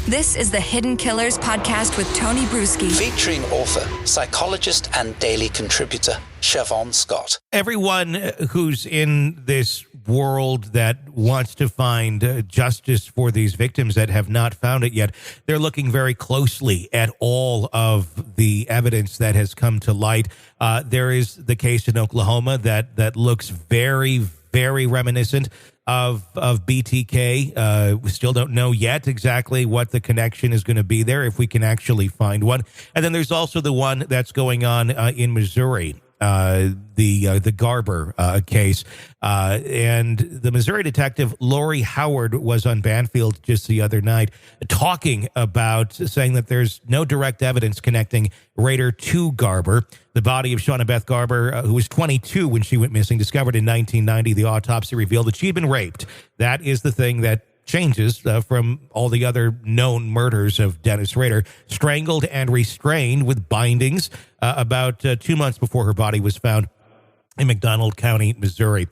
This is the Hidden Killers podcast with Tony Brueski. Featuring author, psychologist, and daily contributor, Shavaun Scott. Everyone who's in this world that wants to find justice for these victims that have not found it yet, they're looking very closely at all of the evidence that has come to light. There is the case in Oklahoma that looks very, very reminiscent of BTK. We still don't know yet exactly what the connection is going to be there, if we can actually find one. And then there's also the one that's going on in Missouri, the Garber case. And the Missouri detective Lori Howard was on Banfield just the other night talking about saying that there's no direct evidence connecting Rader to Garber. The body of Shauna Beth Garber, who was 22 when she went missing, discovered in 1990. The autopsy revealed that she had been raped. That is the thing that changes from all the other known murders of Dennis Rader. Strangled and restrained with bindings about 2 months before her body was found in McDonald County, Missouri.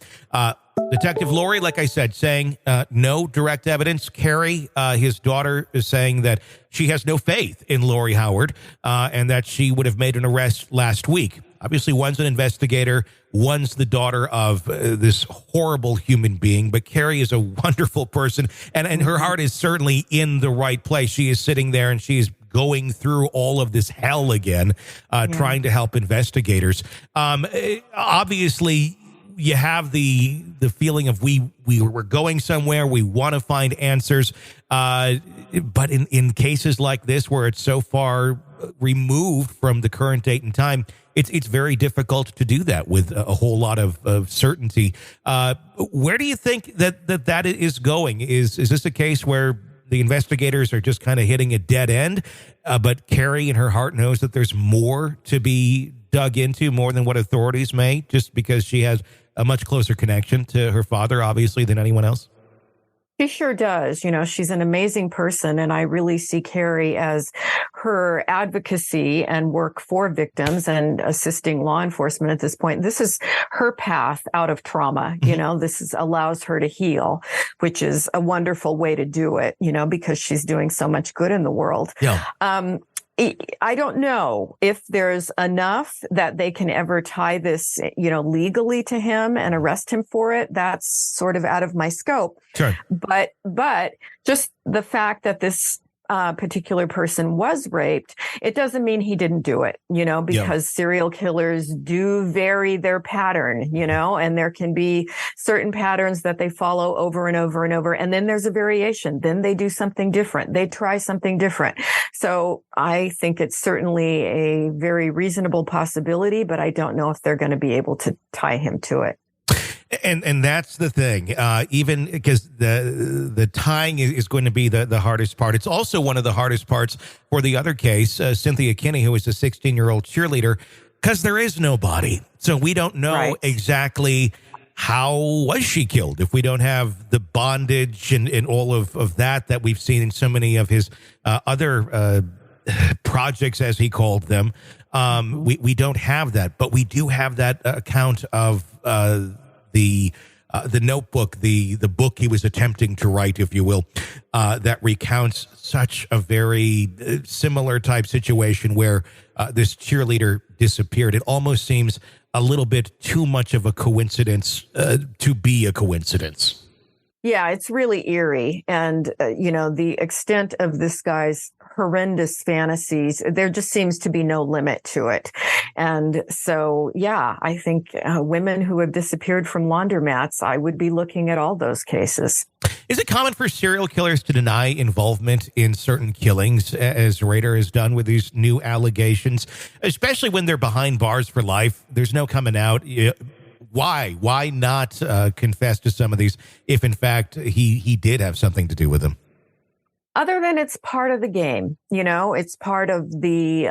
Detective Lori, like I said, saying no direct evidence. Carrie, his daughter, is saying that she has no faith in Lori Howard and that she would have made an arrest last week. Obviously, one's an investigator, one's the daughter of this horrible human being, but Carrie is a wonderful person, and her heart is certainly in the right place. She is sitting there, and she is going through all of this hell again, trying to help investigators. Obviously, you have the feeling of we're going somewhere, we want to find answers, but in cases like this where it's so far removed from the current date and time, it's very difficult to do that with a whole lot of certainty. Where do you think that is going? Is this a case where the investigators are just kind of hitting a dead end, but Carrie in her heart knows that there's more to be dug into, more than what authorities may, just because she has a much closer connection to her father, obviously, than anyone else? She sure does. You know, she's an amazing person, and I really see Carrie as her advocacy and work for victims and assisting law enforcement at this point. This is her path out of trauma. You know, allows her to heal, which is a wonderful way to do it, you know, because she's doing so much good in the world. Yeah. I don't know if there's enough that they can ever tie this, you know, legally to him and arrest him for it. That's sort of out of my scope. Sure. But just the fact that this particular person was raped, it doesn't mean he didn't do it, you know, because serial killers do vary their pattern, you know, and there can be certain patterns that they follow over and over and over. And then there's a variation. Then they do something different. They try something different. So I think it's certainly a very reasonable possibility, but I don't know if they're going to be able to tie him to it. And that's the thing, even because the tying is going to be the hardest part. It's also one of the hardest parts for the other case, Cynthia Kinney, who was a 16-year-old cheerleader, because there is no body. So we don't know exactly how was she killed if we don't have the bondage and all of that we've seen in so many of his other projects, as he called them. We don't have that, but we do have that account of the notebook, the book he was attempting to write, if you will, that recounts such a very similar type situation where this cheerleader disappeared. It almost seems a little bit too much of a coincidence to be a coincidence. Yeah, it's really eerie. And, you know, the extent of this guy's horrendous fantasies, there just seems to be no limit to it. And so, yeah, I think women who have disappeared from laundromats, I would be looking at all those cases. Is it common for serial killers to deny involvement in certain killings, as Rader has done with these new allegations, especially when they're behind bars for life? There's no coming out. Why? Why not confess to some of these if, in fact, he did have something to do with them? Other than it's part of the game, you know, it's part of the,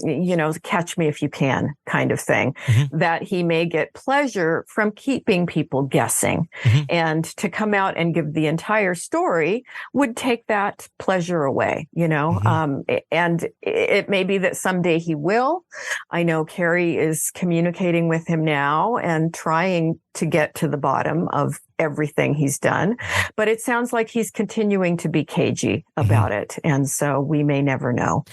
you know, catch me if you can kind of thing, that he may get pleasure from keeping people guessing. And to come out and give the entire story would take that pleasure away, you know, and it may be that someday he will. I know Carrie is communicating with him now and trying to get to the bottom of everything he's done. But it sounds like he's continuing to be cagey about it. And so we may never know.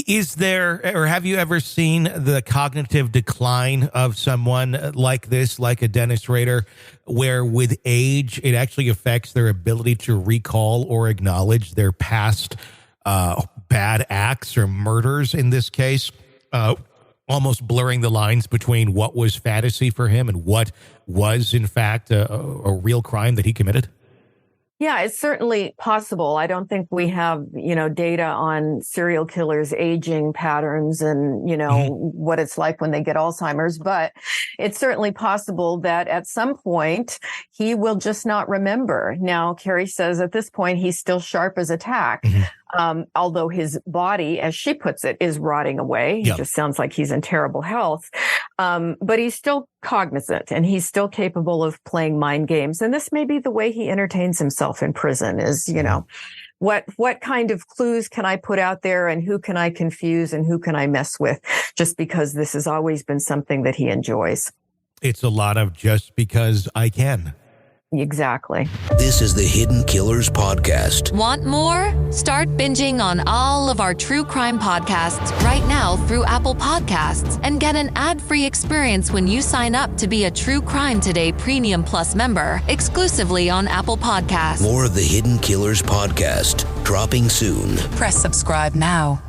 Is there, or have you ever seen the cognitive decline of someone like this, like a Dennis Rader, where with age, it actually affects their ability to recall or acknowledge their past bad acts or murders in this case, almost blurring the lines between what was fantasy for him and what was, in fact, a real crime that he committed? Yeah, it's certainly possible. I don't think we have, data on serial killers' aging patterns and, what it's like when they get Alzheimer's. But it's certainly possible that at some point he will just not remember. Now, Carrie says at this point he's still sharp as a tack. Although his body, as she puts it, is rotting away. It just sounds like he's in terrible health. But he's still cognizant and he's still capable of playing mind games. And this may be the way he entertains himself in prison is, what kind of clues can I put out there and who can I confuse and who can I mess with? Just because this has always been something that he enjoys. It's a lot of just because I can. Exactly. This is the Hidden Killers Podcast. Want more? Start binging on all of our true crime podcasts right now through Apple Podcasts and get an ad-free experience when you sign up to be a True Crime Today Premium Plus member exclusively on Apple Podcasts. More of the Hidden Killers Podcast dropping soon. Press subscribe now.